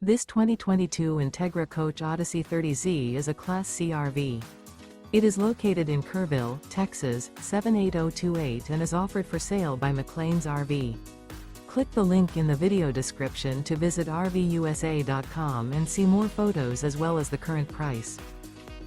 This 2022 Entegra Coach Odyssey 30Z is a Class C RV. It is located in Kerrville, Texas, 78028 and is offered for sale by McClains RV. Click the link in the video description to visit RVUSA.com and see more photos as well as the current price.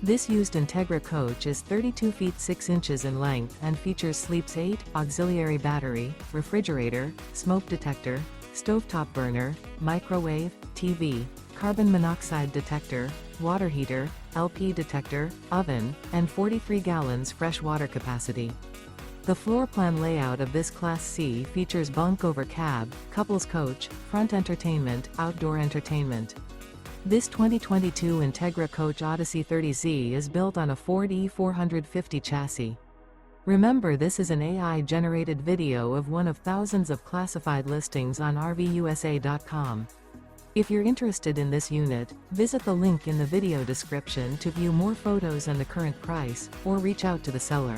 This used Entegra coach is 32 feet 6 inches in length and features sleeps 8, auxiliary battery, refrigerator, smoke detector, stovetop burner, microwave, TV, carbon monoxide detector, water heater, LP detector, oven, and 43 gallons fresh water capacity. The floor plan layout of this Class C features bunk over cab, couples coach, front entertainment, outdoor entertainment. This 2022 Entegra Coach Odyssey 30Z is built on a Ford E450 chassis. Remember, this is an AI-generated video of one of thousands of classified listings on RVUSA.com. If you're interested in this unit, visit the link in the video description to view more photos and the current price, or reach out to the seller.